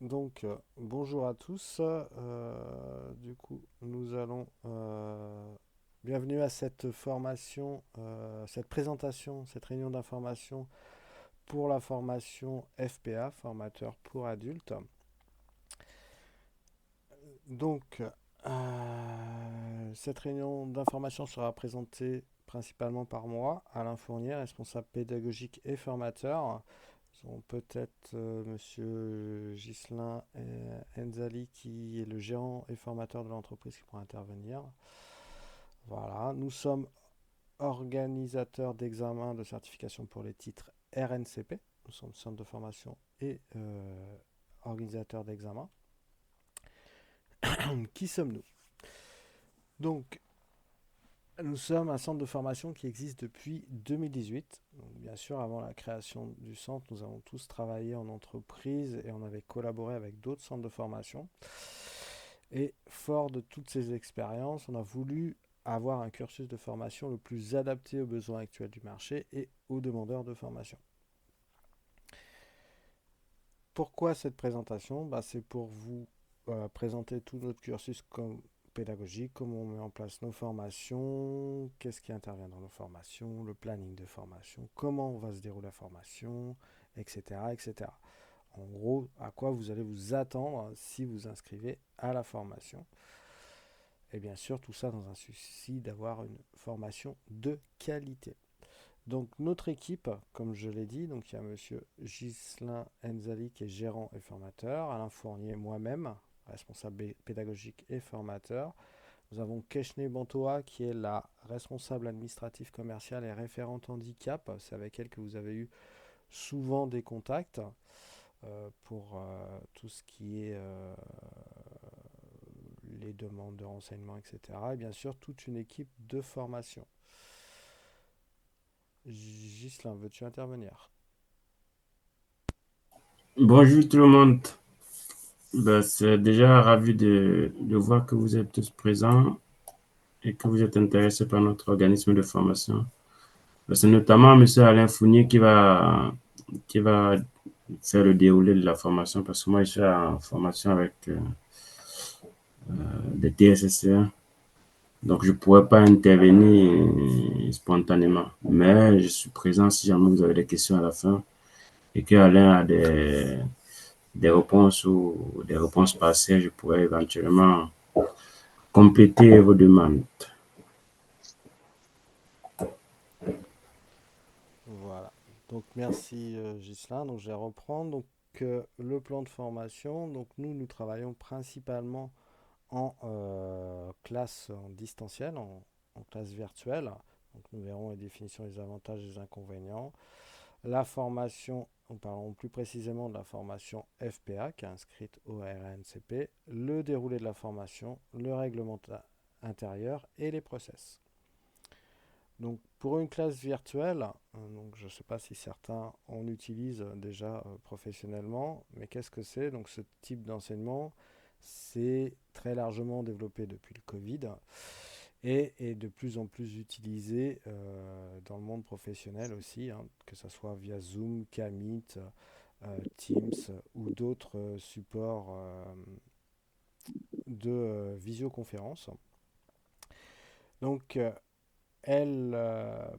Bonjour à tous. Du coup, nous allons. Bienvenue à cette formation, cette présentation, cette réunion d'information pour la formation FPA, formateur pour adultes. Donc, cette réunion d'information sera présentée principalement par moi, Alain Fournier, responsable pédagogique et formateur. Sont peut-être Monsieur Ghislain Enzali, qui est le gérant et formateur de l'entreprise, qui pourra intervenir. Voilà, nous sommes organisateurs d'examens de certification pour les titres RNCP. Nous sommes centre de formation et organisateurs d'examens. Qui sommes-nous? Donc, nous sommes un centre de formation qui existe depuis 2018. Donc, bien sûr, avant la création du centre, nous avons tous travaillé en entreprise et on avait collaboré avec d'autres centres de formation. Et fort de toutes ces expériences, on a voulu avoir un cursus de formation le plus adapté aux besoins actuels du marché et aux demandeurs de formation. Pourquoi cette présentation? C'est pour vous présenter tout notre cursus pédagogique, comment on met en place nos formations, qu'est-ce qui intervient dans nos formations, le planning de formation, comment on va se dérouler la formation, etc., etc. En gros, à quoi vous allez vous attendre si vous inscrivez à la formation. Et bien sûr, tout ça dans un souci d'avoir une formation de qualité. Donc notre équipe, comme je l'ai dit, donc il y a monsieur Ghislain Enzali qui est gérant et formateur, Alain Fournier, moi-même, responsable pédagogique et formateur. Nous avons Keshne Bantoa qui est la responsable administrative commerciale et référente handicap. C'est avec elle que vous avez eu souvent des contacts pour tout ce qui est les demandes de renseignements, etc. Et bien sûr, toute une équipe de formation. Ghislain, veux-tu intervenir? Bonjour tout le monde. C'est déjà ravi de voir que vous êtes tous présents et que vous êtes intéressés par notre organisme de formation. C'est notamment M. Alain Fournier qui va faire le déroulé de la formation parce que moi, je suis en formation avec des TSSA. Donc, je ne pourrais pas intervenir spontanément. Mais je suis présent si jamais vous avez des questions à la fin et que Alain a des réponses ou des réponses partielles, je pourrais éventuellement compléter vos demandes. Voilà. Donc merci Ghislain. Donc je vais reprendre. Donc le plan de formation. Donc nous travaillons principalement en classe en distanciel, en classe virtuelle. Donc nous verrons les définitions, les avantages et les inconvénients. La formation, nous parlons plus précisément de la formation FPA qui est inscrite au RNCP, le déroulé de la formation, le règlement intérieur et les process. Donc pour une classe virtuelle, donc je ne sais pas si certains en utilisent déjà professionnellement, mais qu'est-ce que c'est? Donc ce type d'enseignement, c'est très largement développé depuis le Covid et est de plus en plus utilisé dans le monde professionnel aussi, hein, que ce soit via Zoom, Kmeet, Teams ou d'autres supports de visioconférence. Donc elle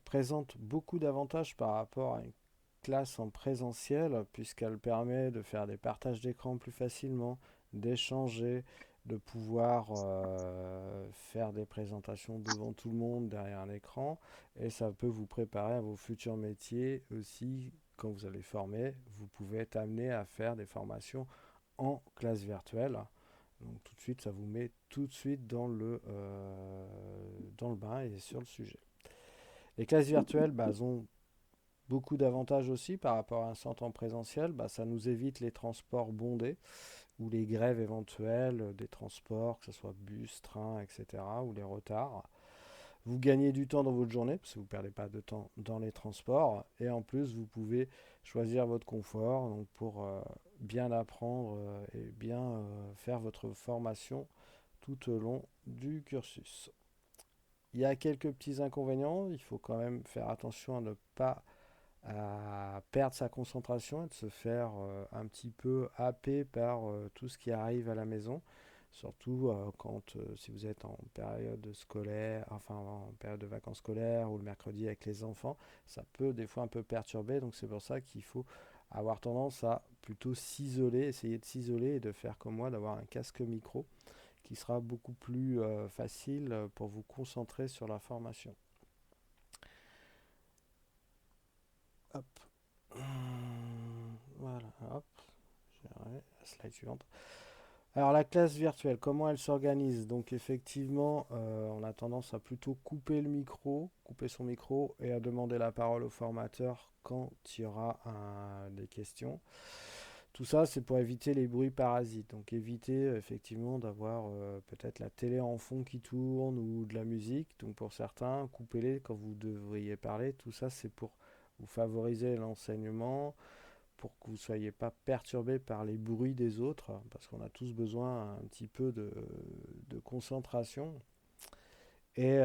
présente beaucoup d'avantages par rapport à une classe en présentiel, puisqu'elle permet de faire des partages d'écran plus facilement, d'échanger, de pouvoir faire des présentations devant tout le monde derrière un écran, et ça peut vous préparer à vos futurs métiers aussi. Quand vous allez former, vous pouvez être amené à faire des formations en classe virtuelle. Donc tout de suite, ça vous met tout de suite dans le bain et sur le sujet. Les classes virtuelles, elles ont beaucoup d'avantages aussi par rapport à un centre en présentiel. Ça nous évite les transports bondés ou les grèves éventuelles des transports, que ce soit bus, train, etc., ou les retards. Vous gagnez du temps dans votre journée parce que vous ne perdez pas de temps dans les transports. Et en plus, vous pouvez choisir votre confort donc pour bien apprendre et bien faire votre formation tout au long du cursus. Il y a quelques petits inconvénients. Il faut quand même faire attention à ne pas perdre sa concentration et de se faire un petit peu happer par tout ce qui arrive à la maison. Surtout quand si vous êtes en période scolaire, enfin en période de vacances scolaires ou le mercredi avec les enfants, ça peut des fois un peu perturber. Donc c'est pour ça qu'il faut avoir tendance à plutôt s'isoler, essayer de s'isoler et de faire comme moi, d'avoir un casque micro qui sera beaucoup plus facile pour vous concentrer sur la formation. Hop. Voilà, hop. La slide suivante. Alors la classe virtuelle, comment elle s'organise? Donc effectivement, on a tendance à plutôt couper le micro, couper son micro et à demander la parole au formateur quand il y aura des questions. Tout ça, c'est pour éviter les bruits parasites. Donc éviter effectivement d'avoir peut-être la télé en fond qui tourne ou de la musique. Donc pour certains, coupez-les quand vous devriez parler. Tout ça, c'est pour vous favoriser l'enseignement, pour que vous ne soyez pas perturbé par les bruits des autres, parce qu'on a tous besoin un petit peu de concentration. Et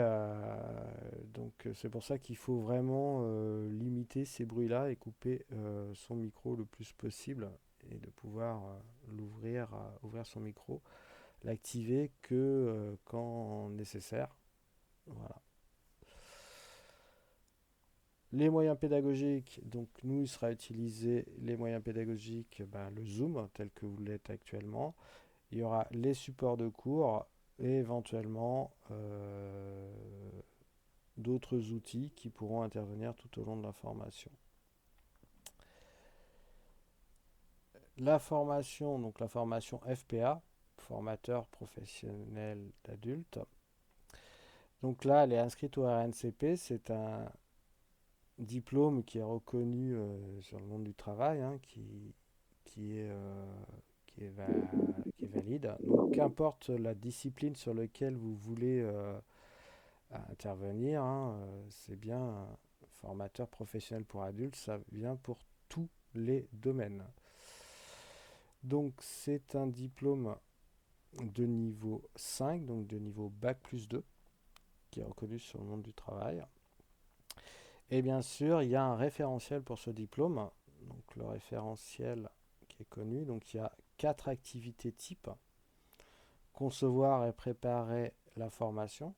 donc c'est pour ça qu'il faut vraiment limiter ces bruits-là et couper son micro le plus possible et de pouvoir l'ouvrir, ouvrir son micro, l'activer que quand nécessaire. Voilà. Les moyens pédagogiques, donc nous, il sera utilisé les moyens pédagogiques, ben, le Zoom tel que vous l'êtes actuellement. Il y aura les supports de cours et éventuellement d'autres outils qui pourront intervenir tout au long de la formation. La formation, donc la formation FPA, formateur professionnel d'adultes. Donc là, elle est inscrite au RNCP, c'est un diplôme qui est reconnu sur le monde du travail, hein, qui est, qui est, va- qui est valide. Donc qu'importe la discipline sur laquelle vous voulez intervenir, hein, c'est bien un formateur professionnel pour adultes, ça vient pour tous les domaines. Donc c'est un diplôme de niveau 5, donc de niveau Bac plus 2, qui est reconnu sur le monde du travail. Et bien sûr, il y a un référentiel pour ce diplôme. Donc le référentiel qui est connu, donc il y a 4 activités types. Concevoir et préparer la formation,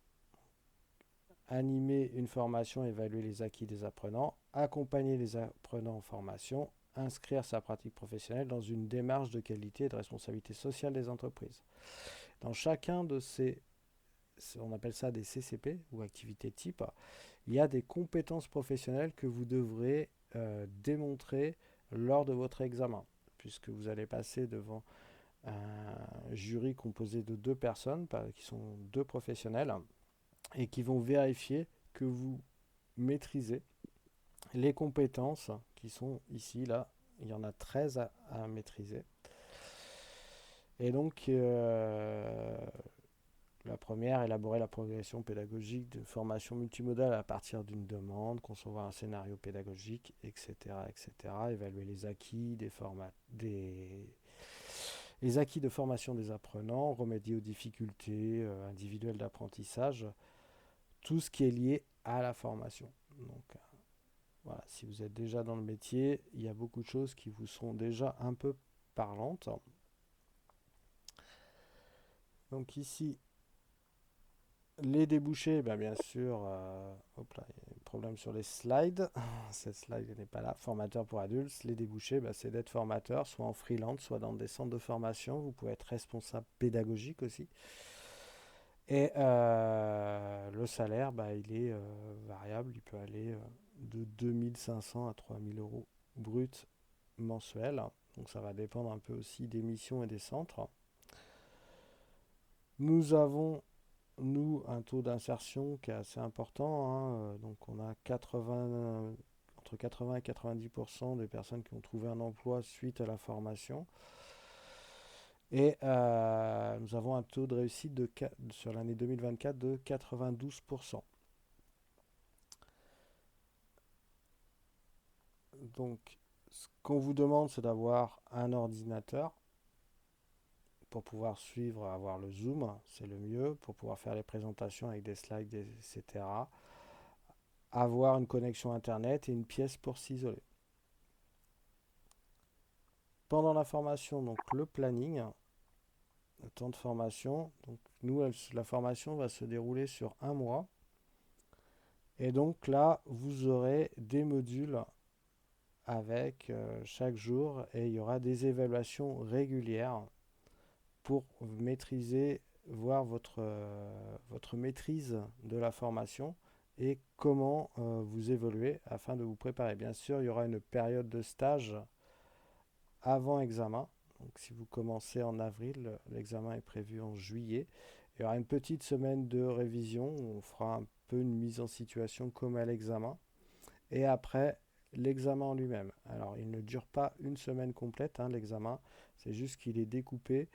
animer une formation, évaluer les acquis des apprenants, accompagner les apprenants en formation, inscrire sa pratique professionnelle dans une démarche de qualité et de responsabilité sociale des entreprises. Dans chacun de ces, on appelle ça des CCP ou activités type, il y a des compétences professionnelles que vous devrez démontrer lors de votre examen, puisque vous allez passer devant un jury composé de 2 personnes, qui sont 2 professionnels, et qui vont vérifier que vous maîtrisez les compétences qui sont ici, là. Il y en a 13 à maîtriser. Et donc, la première, élaborer la progression pédagogique de formation multimodale à partir d'une demande, concevoir un scénario pédagogique, etc., etc., évaluer les acquis les acquis de formation des apprenants, remédier aux difficultés individuelles d'apprentissage, tout ce qui est lié à la formation. Donc voilà, si vous êtes déjà dans le métier, il y a beaucoup de choses qui vous sont déjà un peu parlantes. Donc ici, les débouchés, ben bien sûr, hop là, il y a un problème sur les slides. Cette slide n'est pas là. Formateur pour adultes. Les débouchés, ben, c'est d'être formateur, soit en freelance, soit dans des centres de formation. Vous pouvez être responsable pédagogique aussi. Et le salaire, ben, il est variable. Il peut aller de 2500 à 3000 euros brut mensuel. Donc ça va dépendre un peu aussi des missions et des centres. Nous avons nous, un taux d'insertion qui est assez important, hein. Donc on a 80, entre 80 et 90% des personnes qui ont trouvé un emploi suite à la formation. Et nous avons un taux de réussite sur l'année 2024 de 92%. Donc ce qu'on vous demande, c'est d'avoir un ordinateur pour pouvoir suivre, avoir le Zoom, c'est le mieux, pour pouvoir faire les présentations avec des slides, etc. Avoir une connexion Internet et une pièce pour s'isoler. pendant la formation, donc le planning, le temps de formation. Donc nous, la formation va se dérouler sur un mois. Et donc là, vous aurez des modules avec chaque jour et il y aura des évaluations régulières pour maîtriser, voir votre maîtrise de la formation et comment vous évoluez afin de vous préparer. Bien sûr, il y aura une période de stage avant examen. Donc, si vous commencez en avril, l'examen est prévu en juillet. Il y aura une petite semaine de révision où on fera un peu une mise en situation comme à l'examen. Et après, l'examen en lui-même. Alors, il ne dure pas une semaine complète, hein, l'examen. C'est juste qu'il est découpé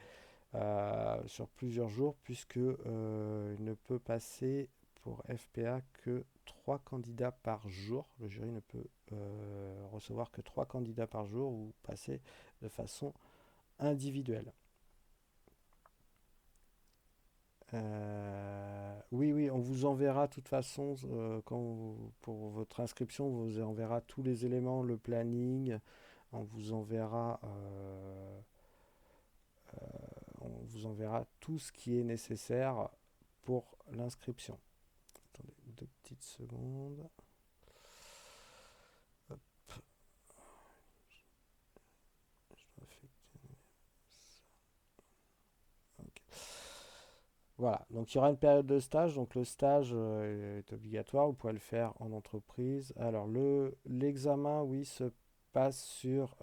sur plusieurs jours, puisque il ne peut passer pour FPA que 3 candidats par jour. Le jury ne peut recevoir que 3 candidats par jour ou passer de façon individuelle. Oui, oui, on vous enverra de toute façon, pour votre inscription, on vous enverra tous les éléments, le planning, on vous enverra, on vous enverra tout ce qui est nécessaire pour l'inscription. Attendez 2 petites secondes. Hop, je dois effectuer ça. Ok. Voilà, donc il y aura une période de stage. Donc le stage est obligatoire, vous pouvez le faire en entreprise. Alors l'examen, oui, se passe sur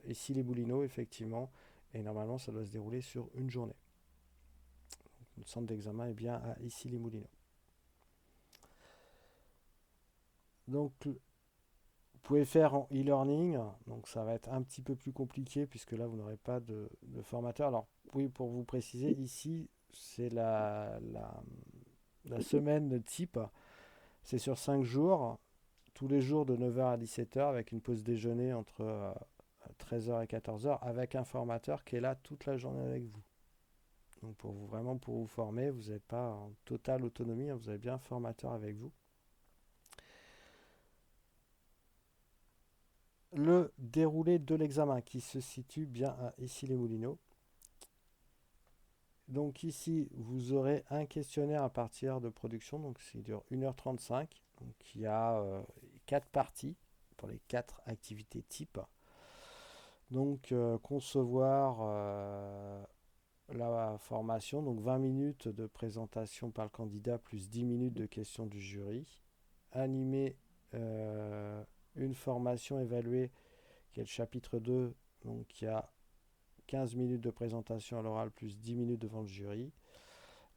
ici les Boulineaux, effectivement. Et normalement, ça doit se dérouler sur une journée. Donc, le centre d'examen est bien à ici les Moulineaux. Donc vous pouvez faire en e-learning, donc ça va être un petit peu plus compliqué puisque là vous n'aurez pas de formateur. Alors oui, pour vous préciser, ici c'est la semaine type, c'est sur 5 jours, tous les jours de 9 heures à 17 heures avec une pause déjeuner entre 13 heures et 14 heures avec un formateur qui est là toute la journée avec vous. Donc vraiment pour vous former, vous n'êtes pas en totale autonomie, hein, vous avez bien un formateur avec vous. Le déroulé de l'examen qui se situe bien à Issy-les-Moulineaux. Donc ici, vous aurez un questionnaire à partir de production, donc il dure 1h35. Donc il y a 4 parties pour les 4 activités types. Donc concevoir la formation, donc 20 minutes de présentation par le candidat plus 10 minutes de questions du jury. Animer une formation évaluée qui est le chapitre 2, donc il y a 15 minutes de présentation à l'oral plus 10 minutes devant le jury.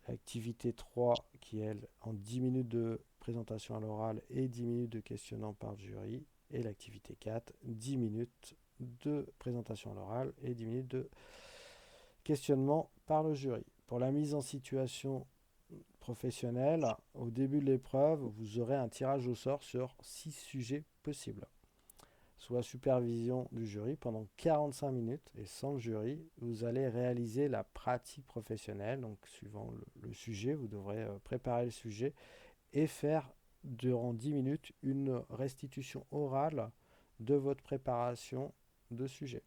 L'activité 3 qui est elle, en 10 minutes de présentation à l'oral et 10 minutes de questionnement par le jury. Et l'activité 4, 10 minutes de présentation à l'oral et 10 minutes de questionnement par le jury. Pour la mise en situation professionnelle, au début de l'épreuve, vous aurez un tirage au sort sur 6 sujets possibles. Sous la supervision du jury pendant 45 minutes et sans le jury, vous allez réaliser la pratique professionnelle. Donc, suivant le sujet, vous devrez préparer le sujet et faire durant 10 minutes une restitution orale de votre préparation de sujet.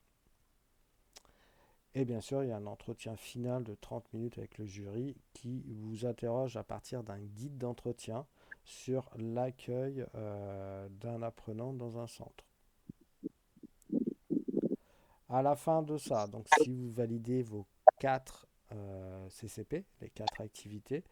Et bien sûr, il y a un entretien final de 30 minutes avec le jury qui vous interroge à partir d'un guide d'entretien sur l'accueil d'un apprenant dans un centre. À la fin de ça, donc si vous validez vos 4 CCP, les 4 activités,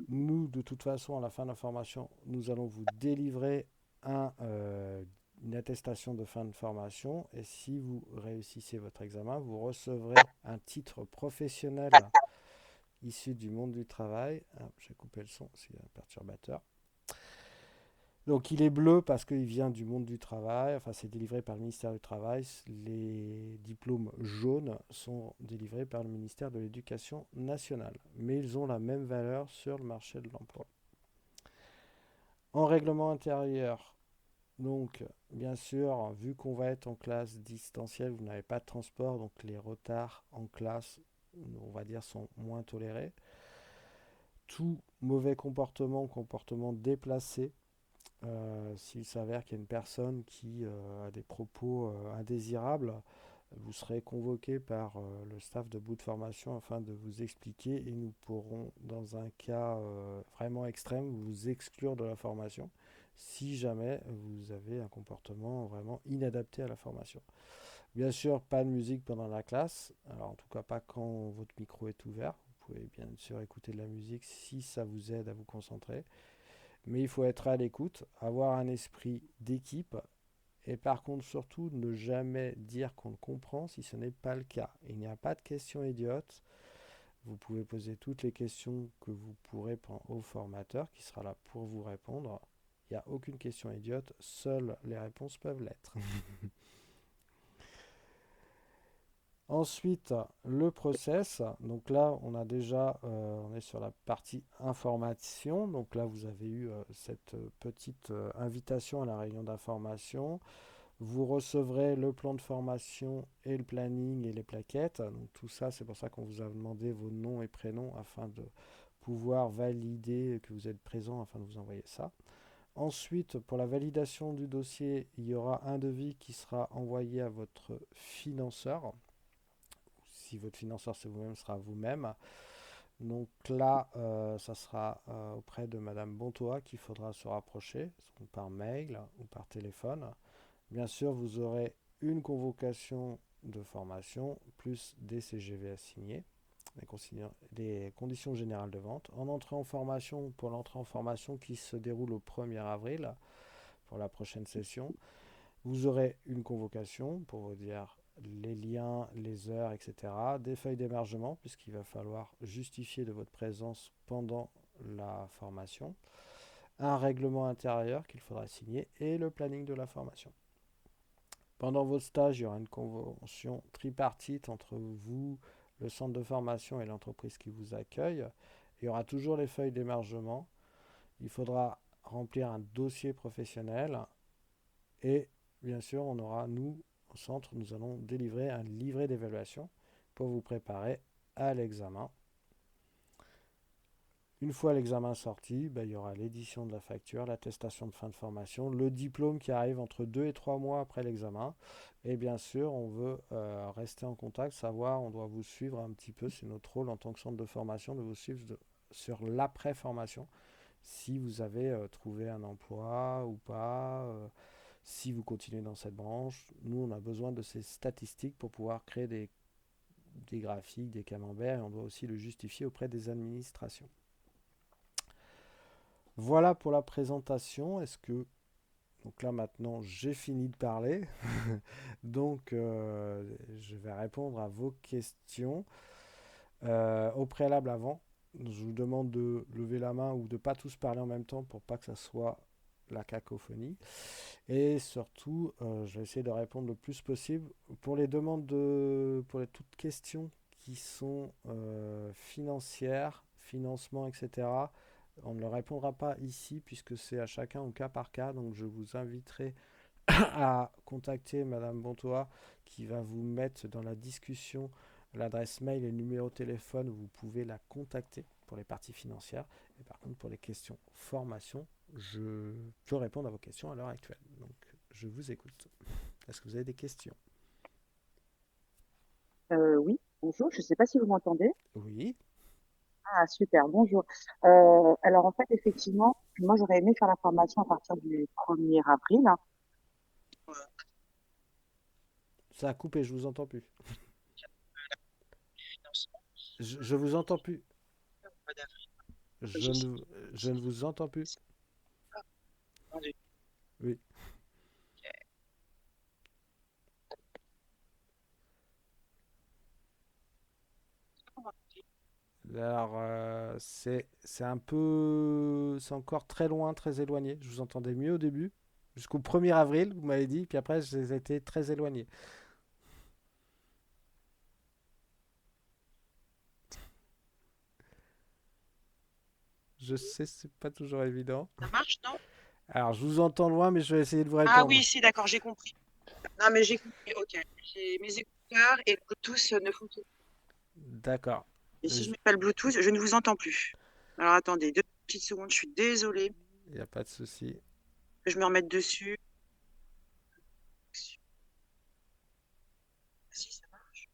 nous, de toute façon, à la fin de la formation, nous allons vous délivrer une attestation de fin de formation. Et si vous réussissez votre examen, vous recevrez un titre professionnel issu du monde du travail. Ah, j'ai coupé le son, c'est un perturbateur. Donc il est bleu parce qu'il vient du monde du travail, enfin c'est délivré par le ministère du Travail. Les diplômes jaunes sont délivrés par le ministère de l'Éducation nationale, mais ils ont la même valeur sur le marché de l'emploi. En règlement intérieur, donc bien sûr, vu qu'on va être en classe distancielle, vous n'avez pas de transport, donc les retards en classe, on va dire, sont moins tolérés. Tout mauvais comportement, comportement déplacé, S'il s'avère qu'il y a une personne qui a des propos indésirables, vous serez convoqué par le staff de bout de formation afin de vous expliquer et nous pourrons, dans un cas vraiment extrême, vous exclure de la formation si jamais vous avez un comportement vraiment inadapté à la formation. Bien sûr, pas de musique pendant la classe, alors en tout cas pas quand votre micro est ouvert. Vous pouvez bien sûr écouter de la musique si ça vous aide à vous concentrer. Mais il faut être à l'écoute, avoir un esprit d'équipe et par contre surtout ne jamais dire qu'on le comprend si ce n'est pas le cas. Il n'y a pas de questions idiotes. Vous pouvez poser toutes les questions que vous pourrez au formateur qui sera là pour vous répondre. Il n'y a aucune question idiote, seules les réponses peuvent l'être. Ensuite, le process. Donc là, on a déjà, on est sur la partie information. Donc là, vous avez eu cette petite invitation à la réunion d'information. Vous recevrez le plan de formation et le planning et les plaquettes. Donc tout ça, c'est pour ça qu'on vous a demandé vos noms et prénoms afin de pouvoir valider que vous êtes présent afin de vous envoyer ça. Ensuite, pour la validation du dossier, il y aura un devis qui sera envoyé à votre financeur. Si votre financeur c'est vous-même, sera vous-même. Donc là, ça sera auprès de Madame Bontoa qu'il faudra se rapprocher, par mail ou par téléphone. Bien sûr, vous aurez une convocation de formation plus des CGV à signer, les conditions générales de vente. En entrée en formation, pour l'entrée en formation qui se déroule au 1er avril, pour la prochaine session, vous aurez une convocation pour vous dire les liens, les heures, etc. Des feuilles d'émargement, puisqu'il va falloir justifier de votre présence pendant la formation. Un règlement intérieur qu'il faudra signer et le planning de la formation. Pendant votre stage, il y aura une convention tripartite entre vous, le centre de formation et l'entreprise qui vous accueille. Il y aura toujours les feuilles d'émargement. Il faudra remplir un dossier professionnel et bien sûr, on aura, nous, au centre, nous allons délivrer un livret d'évaluation pour vous préparer à l'examen. Une fois l'examen sorti, il y aura l'édition de la facture, l'attestation de fin de formation, le diplôme qui arrive entre 2 et 3 mois après l'examen. Et bien sûr, on veut rester en contact, savoir, on doit vous suivre un petit peu, c'est notre rôle en tant que centre de formation de vous suivre sur l'après-formation. Si vous avez trouvé un emploi ou pas, si vous continuez dans cette branche, nous on a besoin de ces statistiques pour pouvoir créer des graphiques, des camemberts et on doit aussi le justifier auprès des administrations. Voilà pour la présentation. Est-ce que donc là maintenant j'ai fini de parler, donc je vais répondre à vos questions. Au préalable avant, je vous demande de lever la main ou de ne pas tous parler en même temps pour pas que ça soit la cacophonie. Et surtout, je vais essayer de répondre le plus possible. Pour les demandes pour toutes questions qui sont financières, financement, etc., on ne le répondra pas ici puisque c'est à chacun au cas par cas. Donc je vous inviterai à contacter Madame Bontoa qui va vous mettre dans la discussion l'adresse mail et le numéro de téléphone où vous pouvez la contacter pour les parties financières. Et par contre, pour les questions formation, je peux répondre à vos questions à l'heure actuelle. Donc, je vous écoute. Est-ce que vous avez des questions? Oui, bonjour, je ne sais pas si vous m'entendez. Oui. Ah, super, bonjour. Alors, en fait, effectivement, moi, j'aurais aimé faire la formation à partir du 1er avril. Ça a coupé, je vous entends plus. Je vous entends plus. Je ne, je ne vous entends plus. Oui. Alors, c'est un peu. C'est encore très loin, très éloigné. Je vous entendais mieux au début. Jusqu'au 1er avril, vous m'avez dit. Puis après, j'ai été très éloigné. Je sais, c'est pas toujours évident. Ça marche, non? Alors, je vous entends loin, mais je vais essayer de vous Ah oui, répondre. si, d'accord, j'ai compris. Non, mais j'ai compris, ok. Mes écouteurs et le Bluetooth ne fonctionnent D'accord. pas. Et si je Il mets pas le Bluetooth, je ne vous entends plus. Alors, attendez, 2 petites secondes, je suis désolée. n'y a pas de souci. que je me remette dessus. Si, ça marche.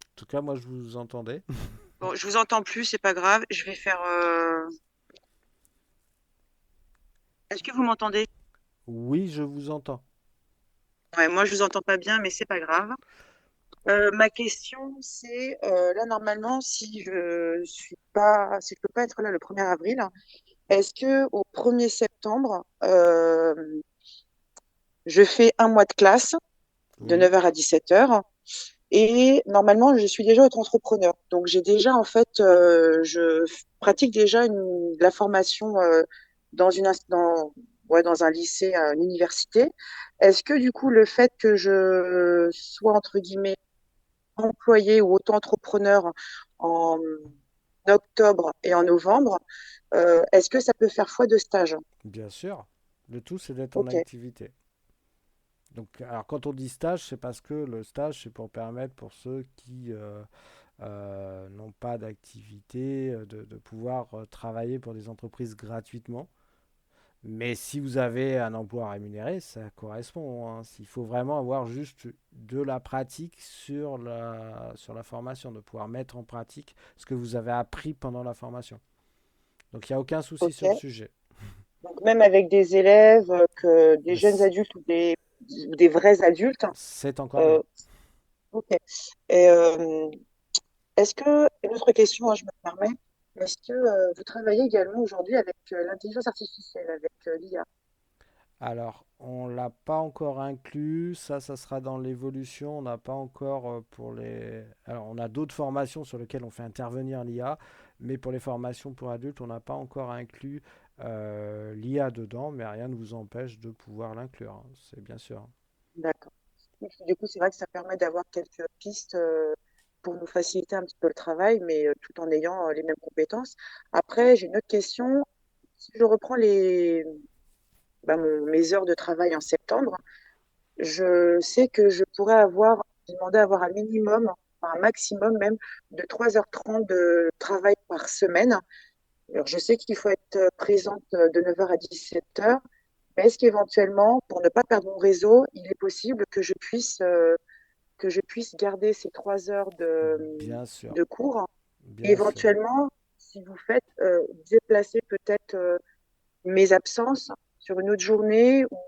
En tout cas, moi, je vous entendais. Bon, je vous entends plus, c'est pas grave. Je vais faire. Est-ce que vous m'entendez? Oui, je vous entends. Ouais, moi je vous entends pas bien, mais c'est pas grave. Ma question, c'est là normalement, si je peux pas être là le 1er avril, est-ce que au 1er septembre, je fais un mois de classe de Oui, 9h à 17h et normalement je suis déjà auto-entrepreneur. Donc j'ai déjà en fait, pratique déjà la formation dans dans un lycée, à une université. Est-ce que du coup le fait que je sois entre guillemets employé ou auto-entrepreneur en octobre et en novembre, est-ce que ça peut faire foi de stage? bien sûr. Le tout, c'est d'être en Ok, activité. Donc, alors, quand on dit stage, c'est parce que le stage, c'est pour permettre pour ceux qui n'ont pas d'activité de pouvoir travailler pour des entreprises gratuitement. Mais si vous avez un emploi rémunéré, ça correspond, hein. Il faut vraiment avoir juste de la pratique sur la formation, de pouvoir mettre en pratique ce que vous avez appris pendant la formation. Donc il n'y a aucun souci sur le ok. sujet. Donc même avec des élèves, que des Mais jeunes adultes ou des vrais adultes, c'est encore mieux. euh, ok. Et est-ce que, une autre question, hein, je me permets, est-ce que vous travaillez également aujourd'hui avec l'intelligence artificielle, avec l'IA? Alors, on l'a pas encore inclus. Ça sera dans l'évolution. On n'a pas encore pour les. Alors, on a d'autres formations sur lesquelles on fait intervenir l'IA, mais pour les formations pour adultes, on n'a pas encore inclus l'IA dedans, mais rien ne vous empêche de pouvoir l'inclure, hein. C'est bien sûr. D'accord. Du coup, c'est vrai que ça permet d'avoir quelques pistes pour nous faciliter un petit peu le travail, mais tout en ayant les mêmes compétences. Après, j'ai une autre question. Si je reprends mes heures de travail en septembre, je sais que je pourrais demander à avoir un minimum, enfin, un maximum même, de 3h30 de travail par semaine. Alors, je sais qu'il faut être présente de 9h à 17h, mais est-ce qu'éventuellement, pour ne pas perdre mon réseau, il est possible que je puisse garder ces 3 heures Bien sûr, de cours? Et bien sûr. éventuellement, si vous faites déplacer peut-être mes absences sur une autre journée, ou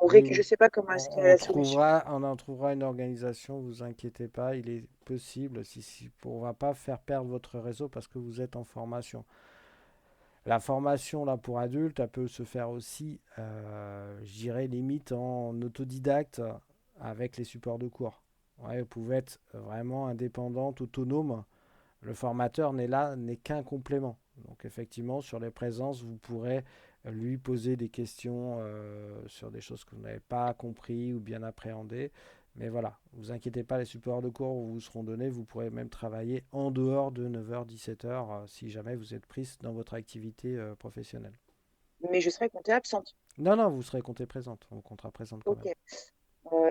Oui, je ne oui. sais pas comment est-ce quelle est la solution. On en trouvera une organisation, vous inquiétez pas, il est possible, si, on va pas faire perdre votre réseau parce que vous êtes en formation. La formation là pour adultes, elle peut se faire aussi, je dirais limite en autodidacte avec les supports de cours. Ouais, vous pouvez être vraiment indépendante, autonome. Le formateur n'est qu'un complément. Donc effectivement, sur les présences, vous pourrez lui poser des questions sur des choses que vous n'avez pas compris ou bien appréhendées. Mais voilà, vous inquiétez pas, les supports de cours vous seront donnés. Vous pourrez même travailler en dehors de 9h-17h si jamais vous êtes prise dans votre activité professionnelle. Mais je serai comptée absente. Non, non, vous serez comptée présente. On comptera présente quand Ok. même.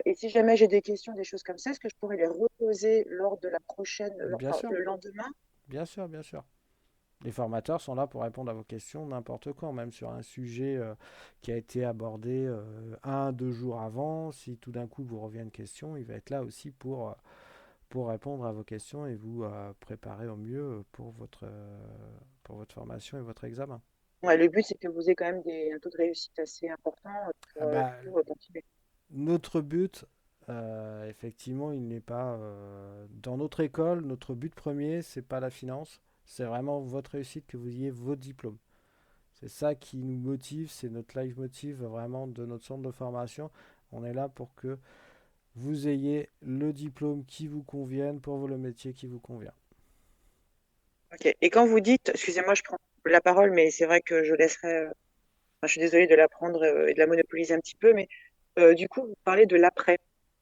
Et si jamais j'ai des questions, des choses comme ça, est-ce que je pourrais les reposer lors de la prochaine, Bien enfin, sûr, le lendemain? bien sûr, bien sûr. Les formateurs sont là pour répondre à vos questions n'importe quand, même sur un sujet qui a été abordé 1, 2 jours avant. Si tout d'un coup vous revient une question, il va être là aussi pour répondre à vos questions et vous préparer au mieux pour votre formation et votre examen. Ouais, le but, c'est que vous ayez quand même un taux de réussite assez important Ah bah, pour continuer. notre but, effectivement, il n'est pas dans notre école. Notre but premier, c'est pas la finance, c'est vraiment votre réussite, que vous ayez vos diplômes. C'est ça qui nous motive, c'est notre life motive vraiment de notre centre de formation. On est là pour que vous ayez le diplôme qui vous convienne pour le métier qui vous convient. Ok. Et quand vous dites, excusez-moi, je prends la parole, mais c'est vrai que je laisserai, enfin, je suis désolée de la prendre et de la monopoliser un petit peu, mais du coup, vous parlez de l'après.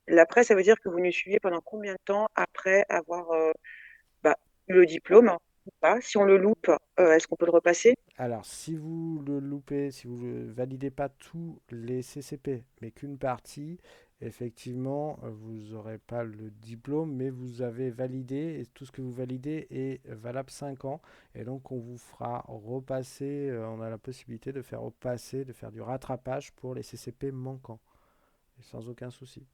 L'après, ça veut dire que vous nous suivez pendant combien de temps après avoir bah, eu le diplôme, hein, ou pas? Si on le loupe, est-ce qu'on peut le repasser? Alors, si vous le loupez, si vous ne validez pas tous les CCP, mais qu'une partie, effectivement, vous n'aurez pas le diplôme, mais vous avez validé, et tout ce que vous validez est valable 5 ans. Et donc, on vous fera repasser, on a la possibilité de faire repasser, de faire du rattrapage pour les CCP manquants, et sans aucun souci.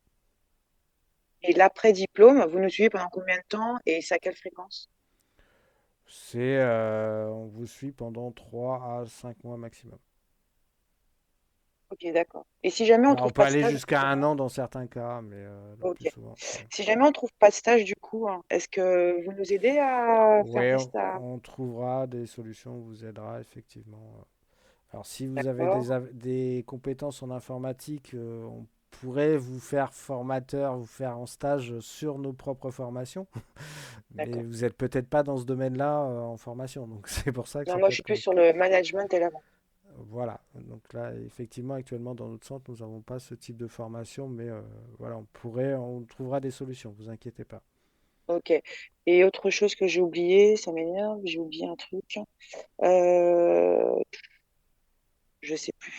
Et l'après-diplôme, vous nous suivez pendant combien de temps et c'est à quelle fréquence? On vous suit pendant 3 à 5 mois maximum. Ok, d'accord. Et si jamais on Alors, on trouve peut pas de aller stage, jusqu'à un an dans certains cas, mais le ok. plus souvent. Si jamais on trouve pas de stage, du coup, hein, est-ce que vous nous aidez à faire Oui, des stages? on trouvera des solutions, on vous aidera effectivement. Alors, si vous avez D'accord, des compétences en informatique, on pourrait vous faire formateur, vous faire en stage sur nos propres formations, mais d'accord. vous n'êtes peut-être pas dans ce domaine-là en formation, donc c'est pour ça que Non, ça moi, peut je suis être plus sur le management et la vente. voilà. Donc là, effectivement, actuellement, dans notre centre, nous n'avons pas ce type de formation, mais voilà, on trouvera des solutions, vous inquiétez pas. Ok. Et autre chose que j'ai oublié, ça m'énerve, j'ai oublié un truc. Euh, je sais plus.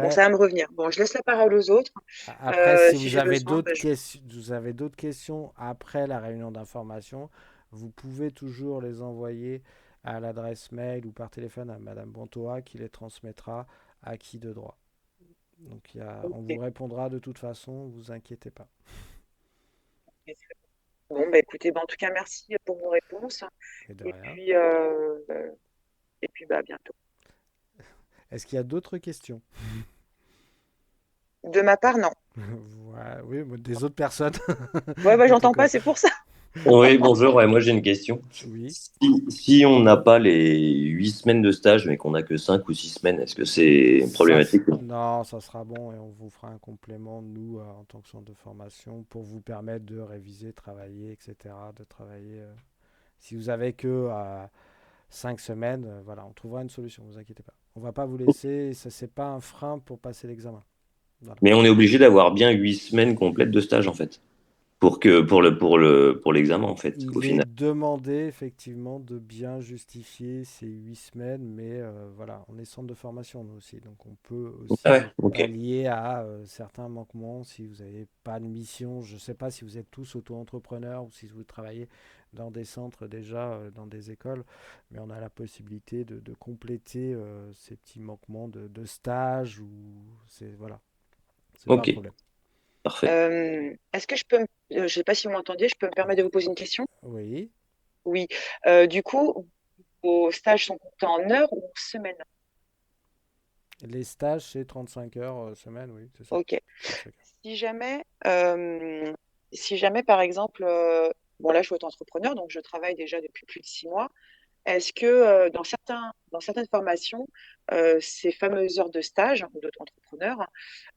Bon, Après, ça va me revenir. Bon, je laisse la parole aux autres. Après, si Si vous j'ai avez besoin, d'autres ben, questions, vous avez d'autres questions après la réunion d'information, vous pouvez toujours les envoyer à l'adresse mail ou par téléphone à Madame Bontoa qui les transmettra à qui de droit. Donc on vous ok. répondra de toute façon, vous inquiétez pas. Bon, bah, écoutez, bah, en tout cas, merci pour vos réponses. Et de Et rien. puis, bah, à bientôt. Est-ce qu'il y a d'autres questions? De ma part, non. Ouais, oui, des autres personnes, Ouais, bah, en tout j'entends pas, cas. c'est pour ça. Oui, bonjour. Ouais, moi, j'ai une question. Oui. Si on n'a pas les 8 semaines de stage, mais qu'on n'a que 5 ou 6 semaines, est-ce que c'est problématique? Non, ça sera bon et on vous fera un complément, nous, en tant que centre de formation, pour vous permettre de réviser, travailler, etc. De travailler. Si vous avez que 5 semaines, voilà, on trouvera une solution, ne vous inquiétez pas. On va pas vous laisser, ça c'est pas un frein pour passer l'examen. Voilà. Mais on est obligé d'avoir bien 8 semaines complètes de stage, en fait, pour l'examen, en fait, au Il est final. demandé effectivement de bien justifier ces 8 semaines, mais voilà, on est centre de formation nous aussi, donc on peut Ah ouais, aussi ok. pallier à certains manquements si vous n'avez pas de mission. Je ne sais pas si vous êtes tous auto-entrepreneurs ou si vous travaillez dans des centres déjà, dans des écoles, mais on a la possibilité de compléter ces petits manquements de stage ou c'est voilà, c'est pas un Ok, problème. parfait. Est-ce que je peux, je sais pas si vous m'entendiez, je peux me permettre de vous poser une question? Oui, Oui. Du coup, vos stages sont comptés en heures ou en semaines? les stages c'est 35 heures semaine, oui, c'est ça. Ok. 35 heures. Si jamais, si jamais, par exemple, bon, là, je suis auto-entrepreneur, donc je travaille déjà depuis plus de 6 mois. Est-ce que dans certaines formations, ces fameuses heures de stage d'auto-entrepreneur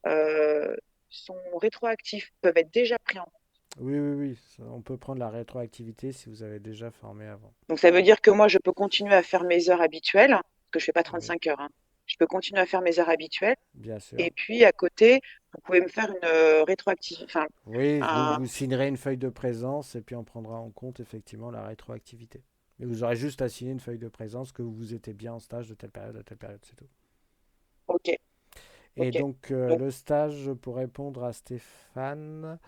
euh, sont rétroactifs, peuvent être déjà pris en compte? Oui, oui, oui. On peut prendre la rétroactivité si vous avez déjà formé avant. Donc, ça veut dire que moi, je peux continuer à faire mes heures habituelles, parce que je fais pas Oui, 35 heures, hein. Je peux continuer à faire mes heures habituelles. bien sûr. Et puis, à côté, vous pouvez me faire une rétroactive, enfin, Oui, un, vous signerez une feuille de présence et puis on prendra en compte effectivement la rétroactivité. Mais vous aurez juste à signer une feuille de présence que vous étiez bien en stage de telle période à telle période, c'est tout. ok, Et ok. donc Donc, le stage, pour répondre à Stéphane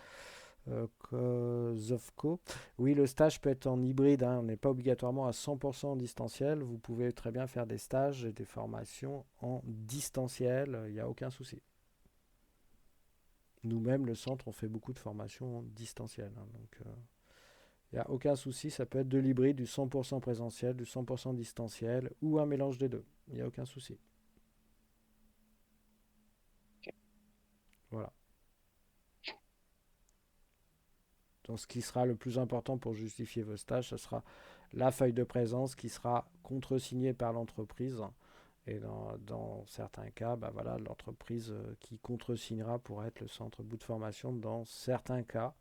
Zovko, oui, le stage peut être en hybride, hein, on n'est pas obligatoirement à 100% en distanciel. Vous pouvez très bien faire des stages et des formations en distanciel, il n'y a aucun souci. Nous-mêmes, le centre, on fait beaucoup de formations en distanciel, hein, donc il n'y a aucun souci, ça peut être de l'hybride, du 100% présentiel, du 100% distanciel ou un mélange des deux. Il n'y a aucun souci. Voilà. Donc ce qui sera le plus important pour justifier vos stages, ce sera la feuille de présence qui sera contresignée par l'entreprise. Et dans certains cas, bah voilà, l'entreprise qui contresignera pourra être le centre bout de formation dans certains cas.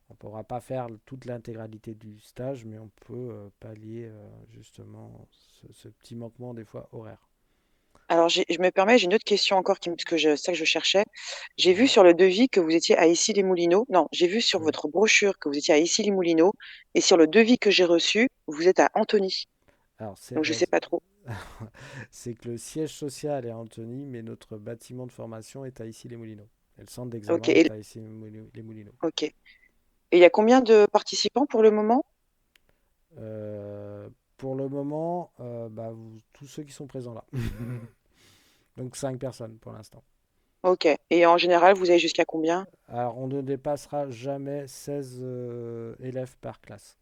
On ne pourra pas faire toute l'intégralité du stage, mais on peut pallier justement ce petit manquement des fois horaire. alors, je me permets, j'ai une autre question encore, parce que c'est ça que je cherchais. J'ai vu Oui, sur le devis que vous étiez à Issy-les-Moulineaux. Non, j'ai vu sur oui. votre brochure que vous étiez à Issy-les-Moulineaux. Et sur le devis que j'ai reçu, vous êtes à Antony. Alors, Donc, je sais pas trop. c'est que le siège social est à Antony, mais notre bâtiment de formation est à Issy-les-Moulineaux. Et le centre Ok, d'examen est à Issy-les-Moulineaux. ok. Et il y a combien de participants pour le moment? Euh, pour le moment, tous ceux qui sont présents là. Donc 5 personnes pour l'instant. Ok. Et en général, vous avez jusqu'à combien? Alors on ne dépassera jamais 16 élèves par classe.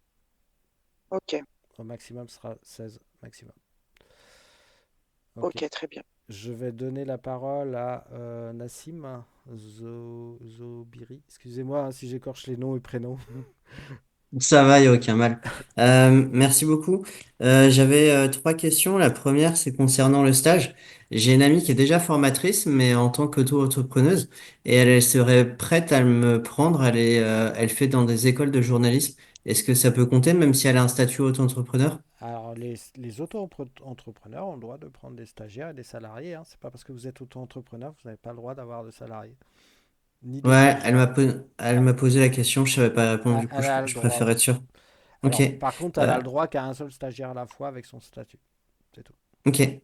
Ok, Au maximum ce sera 16 maximum. Ok. ok, très bien. Je vais donner la parole à Nassim Zobiri. Excusez-moi si j'écorche les noms et prénoms. Ça va, il n'y a aucun mal. Merci beaucoup. J'avais trois questions. La première, c'est concernant le stage. J'ai une amie qui est déjà formatrice, mais en tant qu'auto-entrepreneuse, et elle serait prête à me prendre. Elle fait dans des écoles de journalisme. Est-ce que ça peut compter, même si elle a un statut auto-entrepreneur? Alors, les auto-entrepreneurs ont le droit de prendre des stagiaires et des salariés. Hein. C'est pas parce que vous êtes auto-entrepreneur que vous n'avez pas le droit d'avoir de salariés, ni de Ouais, stagiaires. elle m'a posé la question, je savais pas répondre, du coup, Elle a le je droit, préfère oui. être sûr. Ok. Alors, par contre, elle a Euh, le droit qu'à un seul stagiaire à la fois avec son statut. C'est tout. ok.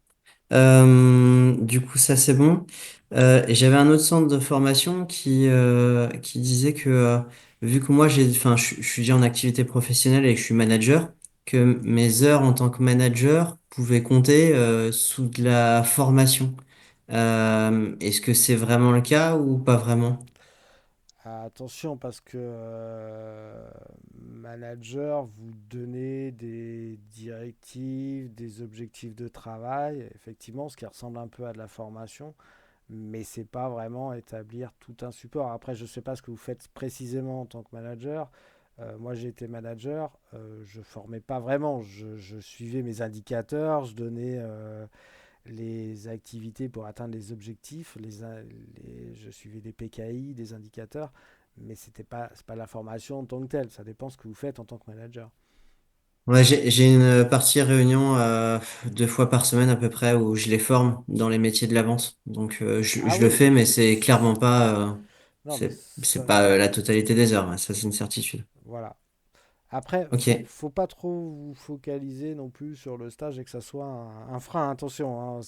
Du coup, ça c'est bon. Et j'avais un autre centre de formation qui disait que vu que moi enfin, je suis déjà en activité professionnelle et que je suis manager, que mes heures en tant que manager pouvaient compter sous de la formation. Est-ce que c'est vraiment le cas ou pas vraiment? Attention, parce que manager, vous donnez des directives, des objectifs de travail, effectivement, ce qui ressemble un peu à de la formation, mais c'est pas vraiment établir tout un support. Après, je sais pas ce que vous faites précisément en tant que manager. Moi, j'ai été manager, je formais pas vraiment, je suivais mes indicateurs, je donnais les activités pour atteindre les objectifs, je suivais des PKI, des indicateurs, mais c'est pas la formation en tant que telle, ça dépend ce que vous faites en tant que manager. Ouais, j'ai une partie réunion deux fois par semaine à peu près où je les forme dans les métiers de la vente. Donc Ah je le oui, fais, mais c'est clairement pas non mais c'est ça, pas la totalité des heures, hein, ça c'est une certitude. voilà. Après, Ok. faut pas trop vous focaliser non plus sur le stage et que ça soit un frein. Attention, hein,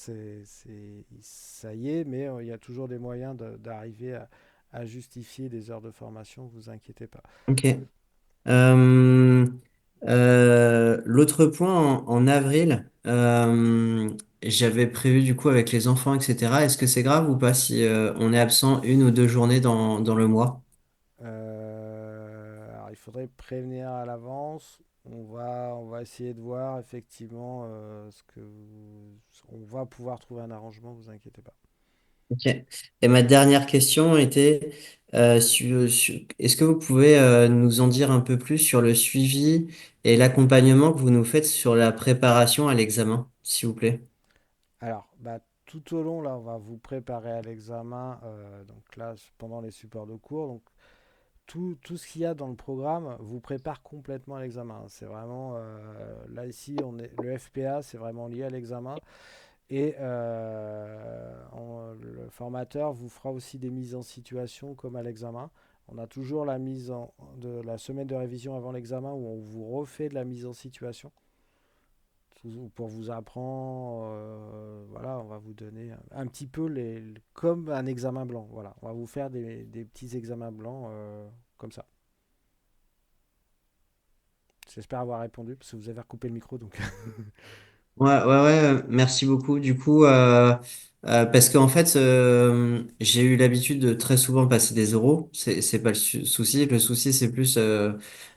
ça y est, mais il y a toujours des moyens d'arriver à justifier des heures de formation, vous inquiétez pas. Ok. Euh, L'autre point en avril, j'avais prévu du coup avec les enfants, etc. Est-ce que c'est grave ou pas si on est absent une ou deux journées dans le mois? Alors, il faudrait prévenir à l'avance. On va essayer de voir effectivement on va pouvoir trouver un arrangement, vous inquiétez pas. Ok. Et ma dernière question était, est-ce que vous pouvez nous en dire un peu plus sur le suivi et l'accompagnement que vous nous faites sur la préparation à l'examen, s'il vous plaît? Alors, tout au long, là, on va vous préparer à l'examen. Donc là, pendant les supports de cours, donc tout ce qu'il y a dans le programme vous prépare complètement à l'examen. C'est vraiment là ici, le FPA, c'est vraiment lié à l'examen. Et le formateur vous fera aussi des mises en situation comme à l'examen. On a toujours de la semaine de révision avant l'examen où on vous refait de la mise en situation pour vous apprendre. Voilà, on va vous donner un petit peu comme un examen blanc. Voilà, on va vous faire des petits examens blancs comme ça. J'espère avoir répondu parce que vous avez recoupé le micro donc. Merci beaucoup. Du coup, parce qu'en fait, j'ai eu l'habitude de très souvent passer des oraux. C'est pas le souci. Le souci, c'est plus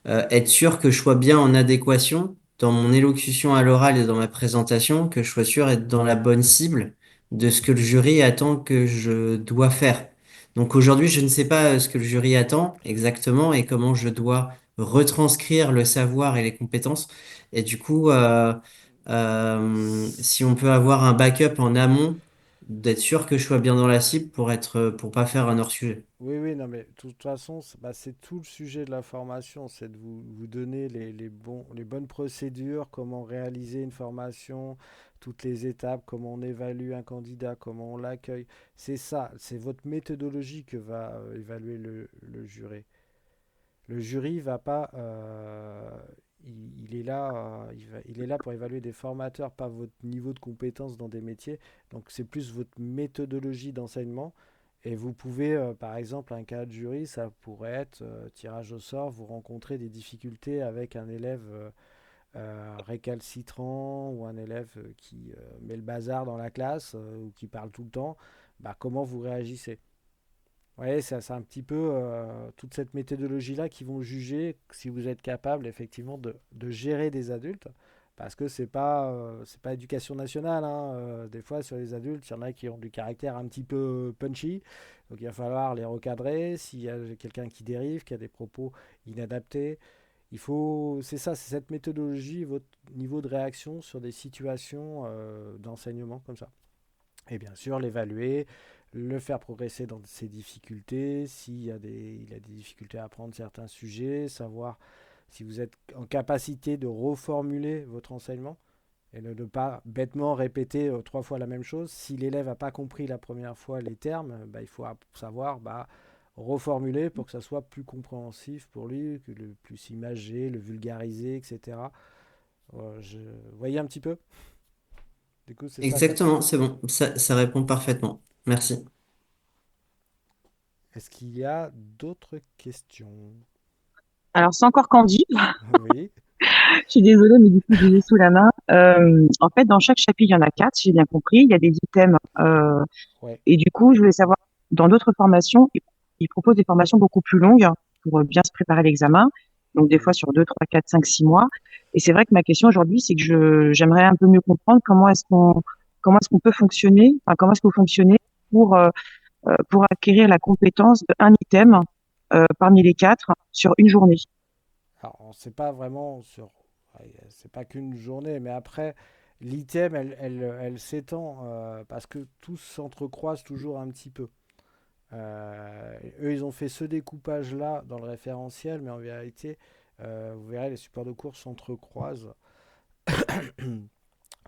être sûr que je sois bien en adéquation dans mon élocution à l'oral et dans ma présentation, que je sois sûr d'être dans la bonne cible de ce que le jury attend que je dois faire. Donc aujourd'hui, je ne sais pas ce que le jury attend exactement et comment je dois retranscrire le savoir et les compétences. Et du coup, si on peut avoir un backup en amont, d'être sûr que je sois bien dans la cible pour pas faire un hors-sujet. Oui, oui, non, mais de toute façon, c'est tout le sujet de la formation, c'est de vous donner les bonnes procédures, comment réaliser une formation, toutes les étapes, comment on évalue un candidat, comment on l'accueille. C'est ça, c'est votre méthodologie que va évaluer le jury. Le jury va pas, il est là, il est là pour évaluer des formateurs, pas votre niveau de compétence dans des métiers. Donc c'est plus votre méthodologie d'enseignement. Et vous pouvez, par exemple, un cas de jury, ça pourrait être tirage au sort, vous rencontrez des difficultés avec un élève récalcitrant ou un élève qui met le bazar dans la classe ou qui parle tout le temps, bah, comment vous réagissez? Ouais, c'est un petit peu toute cette méthodologie-là qui vont juger si vous êtes capable effectivement de gérer des adultes. Parce que c'est pas éducation nationale, hein. Des fois, sur les adultes, il y en a qui ont du caractère un petit peu punchy. Donc, il va falloir les recadrer. S'il y a quelqu'un qui dérive, qui a des propos inadaptés, c'est ça, c'est cette méthodologie, votre niveau de réaction sur des situations d'enseignement comme ça. Et bien sûr, l'évaluer, le faire progresser dans ses difficultés, il a des difficultés à apprendre certains sujets, savoir si vous êtes en capacité de reformuler votre enseignement et ne pas bêtement répéter trois fois la même chose. Si l'élève n'a pas compris la première fois les termes, bah, il faut savoir reformuler pour que ça soit plus compréhensif pour lui, que le plus imagé, le vulgariser, etc. Vous voyez un petit peu. Du coup, c'est ça. Exactement, c'est bon. Ça répond parfaitement. Merci. Est-ce qu'il y a d'autres questions? Alors, c'est encore Candy. Oui, Je suis désolée, mais du coup, je l'ai sous la main. En fait, dans chaque chapitre, il y en a 4, si j'ai bien compris. Il y a des items. ouais. Et du coup, je voulais savoir, dans d'autres formations, ils proposent des formations beaucoup plus longues pour bien se préparer à l'examen. Donc, des fois, Mhm. sur 2, 3, 4, 5, 6 mois. Et c'est vrai que ma question aujourd'hui, c'est que j'aimerais un peu mieux comprendre comment est-ce qu'on peut fonctionner, enfin, comment est-ce que vous fonctionnez pour acquérir la compétence d'un item, parmi les 4 sur une journée. Alors, on ne sait pas vraiment ouais, c'est pas qu'une journée, mais après, l'item, elle s'étend parce que tout s'entrecroise toujours un petit peu. Eux, ils ont fait ce découpage-là dans le référentiel, mais en vérité, vous verrez, les supports de cours s'entrecroisent.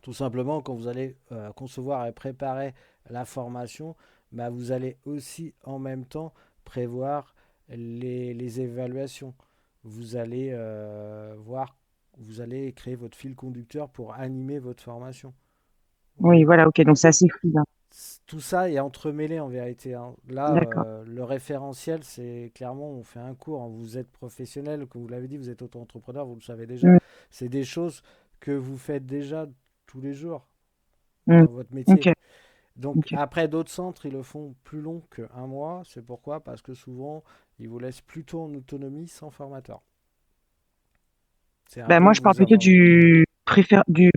Tout simplement, quand vous allez concevoir et préparer la formation, bah, vous allez aussi en même temps prévoir les évaluations. Vous allez vous allez créer votre fil conducteur pour animer votre formation. Vous Oui, voyez? voilà, ok, donc c'est assez fluide, hein. Tout ça est entremêlé en vérité, hein. Là, D'accord. le référentiel, c'est clairement, on fait un cours, hein. Vous êtes professionnel, comme vous l'avez dit, vous êtes auto-entrepreneur, vous le savez déjà. Mm, C'est des choses que vous faites déjà tous les jours mm. dans votre métier. Ok, Donc ok. après, d'autres centres, ils le font plus long qu'un mois. C'est pourquoi? Parce que souvent, ils vous laissent plutôt en autonomie sans formateur. C'est un Ben, peu moi, je parle vous plutôt avoir. du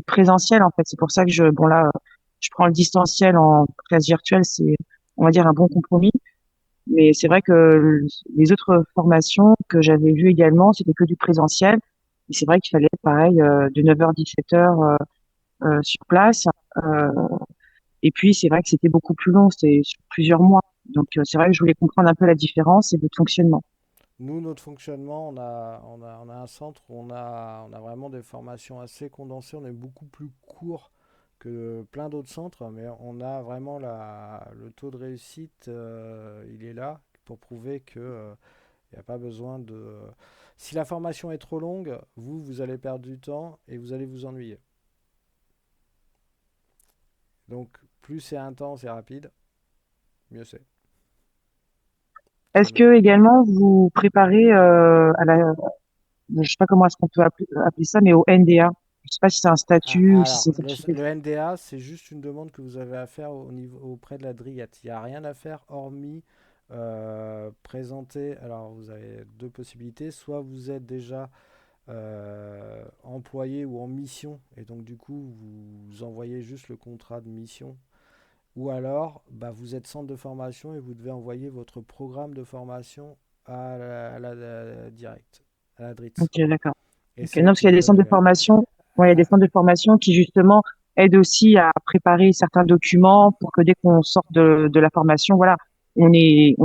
présentiel, en fait. C'est pour ça que bon là, je prends le distanciel en classe virtuelle, c'est, on va dire, un bon compromis. Mais c'est vrai que les autres formations que j'avais vues également, c'était que du présentiel. Et c'est vrai qu'il fallait, pareil, de 9h, 17h, sur place. Euh, et puis, c'est vrai que c'était beaucoup plus long, c'était sur plusieurs mois. Donc, c'est vrai que je voulais comprendre un peu la différence et votre fonctionnement. Nous, notre fonctionnement, on a un centre où on a vraiment des formations assez condensées. On est beaucoup plus court que plein d'autres centres, mais on a vraiment le taux de réussite, il est là pour prouver que il n'y a pas besoin de. Si la formation est trop longue, vous allez perdre du temps et vous allez vous ennuyer. Donc, plus c'est intense et rapide, mieux c'est. Ça Est-ce le- que également vous préparez je sais pas comment est-ce qu'on peut appeler ça, mais au NDA? Je sais pas si c'est un statut ou si Alors, c'est certifié. le NDA, c'est juste une demande que vous avez à faire auprès de la DRIAT. Il n'y a rien à faire hormis présenter. Alors, vous avez deux possibilités. Soit vous êtes déjà employé ou en mission, et donc du coup, vous envoyez juste le contrat de mission. Ou alors, bah, vous êtes centre de formation et vous devez envoyer votre programme de formation à la direct, à la DRIT. Ok, d'accord. Et Ok. c'est Non, eux parce qui qu'il y a vous des centres de évaluent. formation, ouais, il y a des centres de formation qui justement aident aussi à préparer certains documents pour que dès qu'on sort de la formation, voilà, on est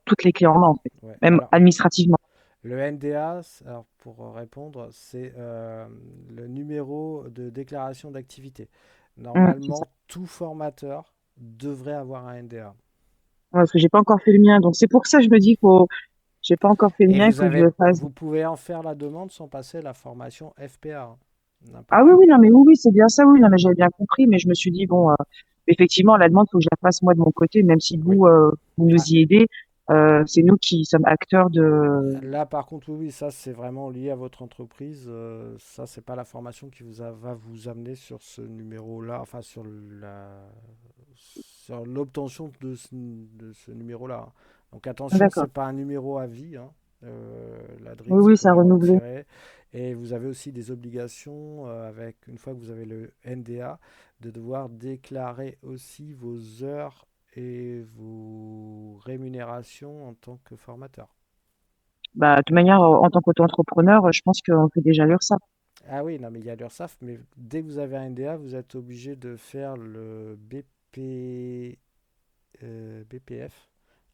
toutes les clés en main, en fait, Ouais. même Alors, administrativement. le NDA, alors pour répondre, c'est le numéro de déclaration d'activité. C'est ça. Normalement, tout formateur devrait avoir un NDA. Ouais, parce que j'ai pas encore fait le mien, donc c'est pour ça que je me dis j'ai pas encore fait le Et mien, il faut que je le fasse. vous pouvez en faire la demande sans passer la formation FPA, hein. Ah N'importe. oui, oui, non, mais oui, oui, c'est bien ça, oui, non, mais j'avais bien compris, mais je me suis dit, bon, Effectivement, la demande, faut que je la fasse moi de mon côté, même si Oui. vous nous Ah, y aidez. C'est nous qui sommes acteurs de. là, par contre, oui, ça, c'est vraiment lié à votre entreprise. Ça, c'est pas la formation qui va vous amener sur ce numéro-là, enfin, sur l'obtention de ce numéro-là, hein. Donc, attention, c'est D'accord. pas un numéro à vie, hein. Oui, L'Adrix, vous oui, ça a pouvez le renouvelé. retirer. Et vous avez aussi des obligations une fois que vous avez le NDA, de devoir déclarer aussi vos heures et vos rémunérations en tant que formateur. Bah, de toute manière, en tant qu'auto-entrepreneur, je pense qu'on fait déjà l'URSSAF. Ah oui, non, mais il y a l'URSSAF, mais dès que vous avez un NDA, vous êtes obligé de faire le BPF,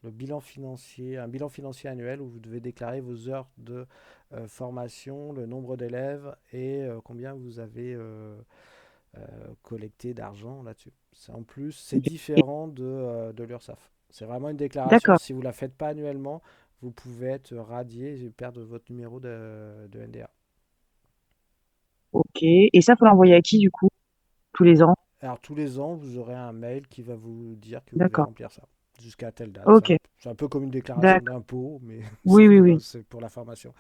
le bilan financier, un bilan financier annuel où vous devez déclarer vos heures de formation, le nombre d'élèves et combien vous avez collecté d'argent là-dessus. En plus, c'est Et- différent de l'URSSAF. C'est vraiment une déclaration. D'accord. Si vous ne la faites pas annuellement, vous pouvez être radié et perdre votre numéro de NDA. Ok. Et ça, faut l'envoyer à qui, du coup? Tous les ans? Alors tous les ans, vous aurez un mail qui va vous dire que vous devez D'accord. remplir ça jusqu'à telle date. Ok. C'est un peu comme une déclaration D'accord. d'impôt, mais Oui, oui, oui. c'est pour la formation.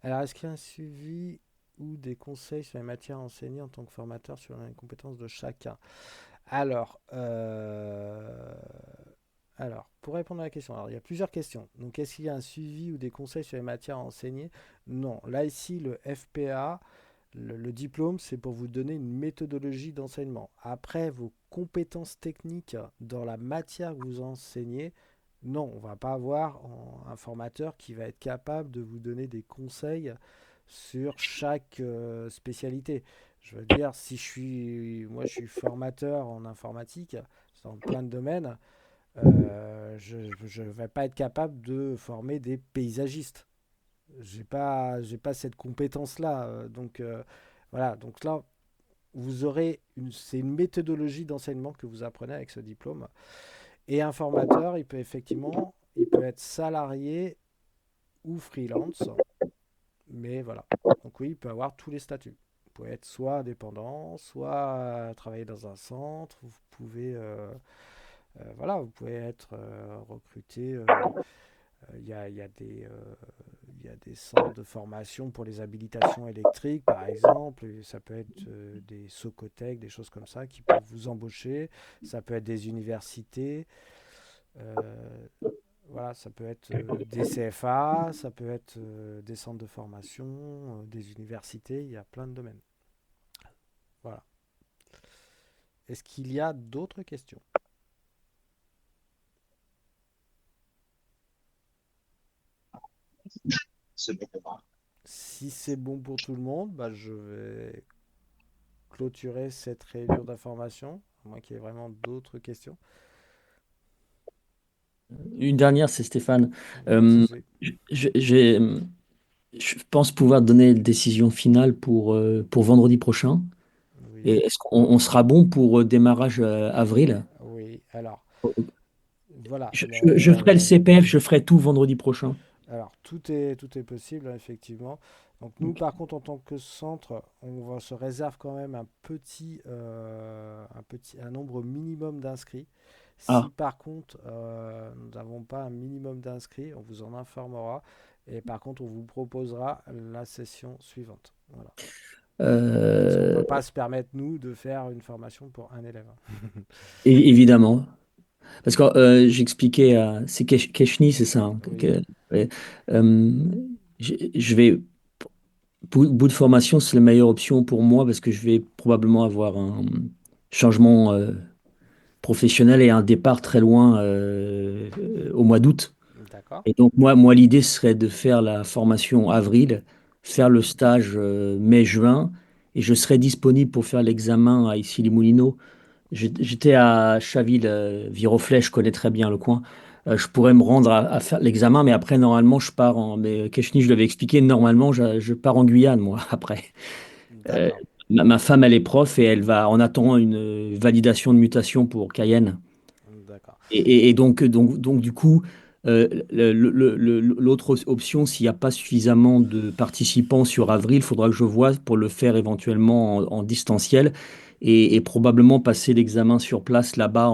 Alors est-ce qu'il y a un suivi ou des conseils sur les matières enseignées en tant que formateur sur les compétences de chacun? Alors, pour répondre à la question, alors, il y a plusieurs questions. Donc, est-ce qu'il y a un suivi ou des conseils sur les matières enseignées? Non. Là, ici, le FPA, le diplôme, c'est pour vous donner une méthodologie d'enseignement. Après, vos compétences techniques dans la matière que vous enseignez, non, on ne va pas avoir un formateur qui va être capable de vous donner des conseils sur chaque spécialité. Je veux dire, si moi, je suis formateur en informatique dans plein de domaines, je ne vais pas être capable de former des paysagistes. J'ai pas cette compétence-là. Voilà. Donc là, c'est une méthodologie d'enseignement que vous apprenez avec ce diplôme. Et un formateur, il peut être salarié ou freelance. Mais voilà. Donc oui, il peut avoir tous les statuts. Vous pouvez être soit indépendant, soit travailler dans un centre. Voilà, vous pouvez être recruté. Il y a des centres de formation pour les habilitations électriques, par exemple. Et ça peut être des Socotec, des choses comme ça qui peuvent vous embaucher. Ça peut être des universités. euh, voilà, ça peut être des CFA, ça peut être des centres de formation, des universités. Il y a plein de domaines. Voilà. Est-ce qu'il y a d'autres questions? Si c'est bon pour tout le monde, bah, je vais clôturer cette réunion d'information, à moins qu'il y ait vraiment d'autres questions. Une dernière, c'est Stéphane. Pas de Euh, souci. j- j'ai- je pense pouvoir donner une décision finale pour vendredi prochain. Et Oui, est-ce qu'on sera bon pour démarrage avril? oui. Alors, voilà. Je ferai le CPF, je ferai tout vendredi prochain. Alors, tout est possible, hein, effectivement. Donc, nous, Ok. par contre, en tant que centre, se réserve quand même un nombre minimum d'inscrits. Si Ah, par contre, nous n'avons pas un minimum d'inscrits, on vous en informera. Et par contre, on vous proposera la session suivante. Voilà. Parce qu'on ne peut euh, pas se permettre, nous, de faire une formation pour un élève, hein. évidemment. Parce que j'expliquais à... C'est Keshni, c'est ça, hein, Oui, ouais. Euh, je vais... Bout de formation, c'est la meilleure option pour moi parce que je vais probablement avoir un changement professionnel et un départ très loin au mois d'août. d'accord. Et donc, l'idée serait de faire la formation avril, faire le stage mai-juin, et je serai disponible pour faire l'examen à Issy-les-Moulineaux. J'étais à Chaville, Viroflay, je connais très bien le coin. Je pourrais me rendre à faire l'examen, mais après, normalement, je pars en. Mais Keshni, je l'avais expliqué, normalement, je pars en Guyane, moi, après. Euh, D'accord. ma femme, elle est prof et elle va en attendant une validation de mutation pour Cayenne. D'accord. Et donc, du coup, l'autre option, s'il n'y a pas suffisamment de participants sur avril, il faudra que je vois pour le faire éventuellement en distanciel. et probablement passer l'examen sur place là-bas.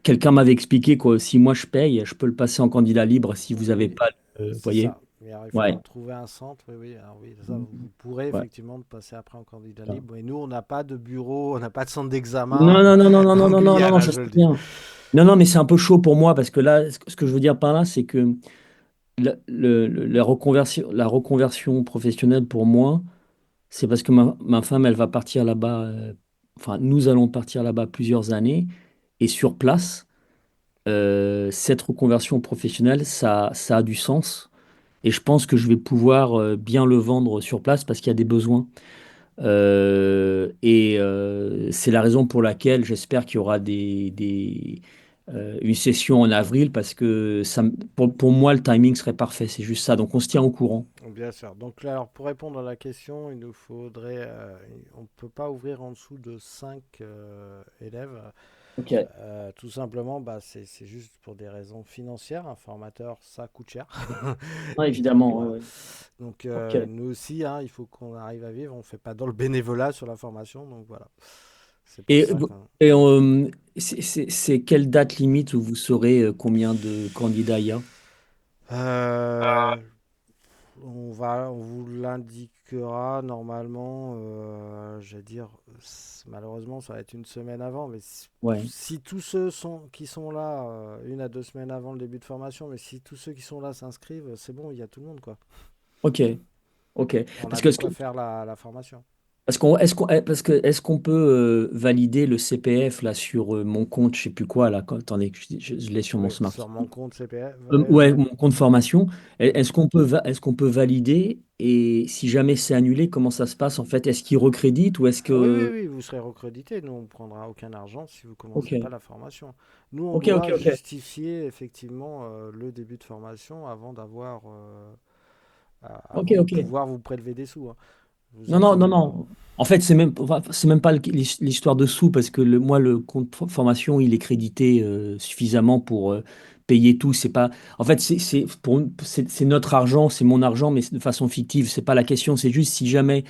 Quelqu'un m'avait expliqué que si moi je paye, je peux le passer en candidat libre si vous n'avez Oui, pas, vous c'est voyez? ça. Mais alors, il Ouais. faudra trouver un centre. Oui, oui, alors oui, ça, vous pourrez Ouais. effectivement passer après en candidat libre. Et nous, on n'a pas de bureau, on n'a pas de centre d'examen Non, non, non, non, non, non, en non, non, non, Guyane, non, hein, je je sais le dis. bien. Non, non, mais c'est un peu chaud pour moi parce que là, ce que je veux dire par là, c'est que la reconversion professionnelle pour moi, c'est parce que ma femme, elle va partir là-bas, enfin, nous allons partir là-bas plusieurs années, et sur place, cette reconversion professionnelle, ça a du sens, et je pense que je vais pouvoir bien le vendre sur place parce qu'il y a des besoins. C'est la raison pour laquelle j'espère qu'il y aura une session en avril parce que pour moi, le timing serait parfait. C'est juste ça. Donc, on se tient au courant. Bien sûr. Donc là, alors, pour répondre à la question, il nous faudrait, on ne peut pas ouvrir en dessous de 5 élèves. Ok. Tout simplement, bah, c'est juste pour des raisons financières. Un formateur, ça coûte cher. Ouais, Et donc évidemment. voilà. Ouais, ouais. Donc Ok. nous aussi, hein, il faut qu'on arrive à vivre. On ne fait pas dans le bénévolat sur la formation. Donc voilà. C'est pour Et, ça que... et c'est quelle date limite où vous saurez combien de candidats il y a? Euh, on vous l'indiquera normalement, je vais dire, malheureusement, ça va être une semaine avant, mais Ouais. si tous ceux qui sont là, 1 à 2 semaines avant le début de formation, mais si tous ceux qui sont là s'inscrivent, c'est bon, il y a tout le monde, quoi. Ok. Ok. On a Parce que, de quoi faire la formation. est-ce qu'on peut valider le CPF là sur mon compte, je sais plus quoi là, attendez, je l'ai sur mon Oui, smartphone. sur mon compte CPF, Ouais, mon compte formation. mhm. Est-ce qu'on peut valider et si jamais c'est annulé, comment ça se passe en fait? Est-ce qu'il recrédite ou est-ce Ah oui, oui, que... oui, vous serez recrédité. Nous, on ne prendra aucun argent si vous ne Ok, commencez pas la formation. Nous, on ok, ok, doit ok. justifier effectivement le début de formation avant d'avoir, Ok, avant de ok. pouvoir vous prélever des sous, hein. Vous Non, non, non, inquiétez pas. non. En fait, c'est même pas l'histoire de sous parce que moi, le compte formation, il est crédité suffisamment pour payer tout. C'est pas, en fait, c'est notre argent, c'est mon argent, mais c'est de façon fictive. C'est pas la question. C'est juste si jamais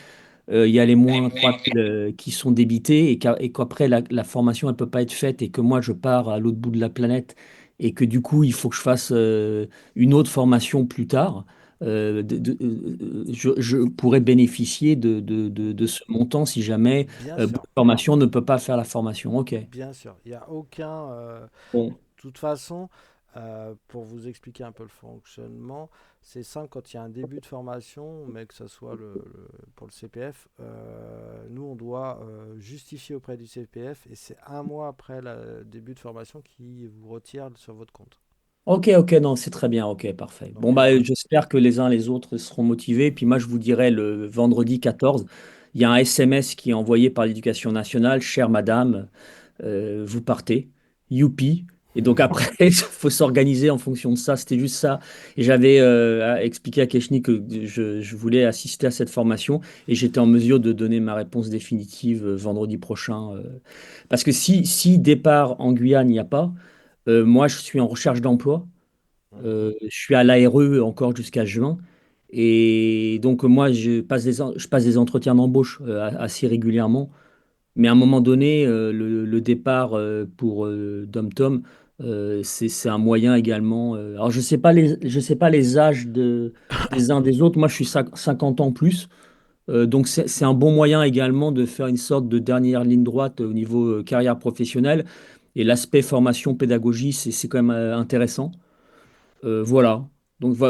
il y a les moins 3000 qui sont débités et qu'après la formation, elle peut pas être faite et que moi, je pars à l'autre bout de la planète et que du coup, il faut que je fasse une autre formation plus tard. Je pourrais bénéficier de ce montant si jamais Bien Bout sûr, de formation ne peut pas faire la formation. Ok. bien sûr. Il n'y a aucun. Bon. De toute façon, pour vous expliquer un peu le fonctionnement, c'est simple quand il y a un début de formation, mais que ce soit pour le CPF, nous on doit justifier auprès du CPF et c'est 1 mois après le début de formation qui vous retire sur votre compte. Ok, ok, non, c'est très bien, ok, parfait. Bon, Donc bah, voilà. j'espère que les uns les autres seront motivés. Puis moi, je vous dirai le vendredi 14, il y a un SMS qui est envoyé par l'Éducation nationale. Chère madame, vous partez, youpi. Et donc après, il faut s'organiser en fonction de ça. C'était juste ça. Et j'avais expliqué à Keshni que je voulais assister à cette formation et j'étais en mesure de donner ma réponse définitive vendredi prochain. Parce que si départ en Guyane, il n'y a pas, moi, je suis en recherche d'emploi. Mhm. Je suis à l'ARE encore jusqu'à juin. Et donc, moi, je passe des entretiens d'embauche assez régulièrement. Mais à un moment donné, le départ pour DomTom, c'est un moyen également. Alors, je sais pas les âges des uns des autres. Moi, je suis 50 ans plus. Donc, c'est un bon moyen également de faire une sorte de dernière ligne droite au niveau carrière professionnelle. Et l'aspect formation, pédagogie, c'est quand même intéressant. Voilà. Donc, voilà.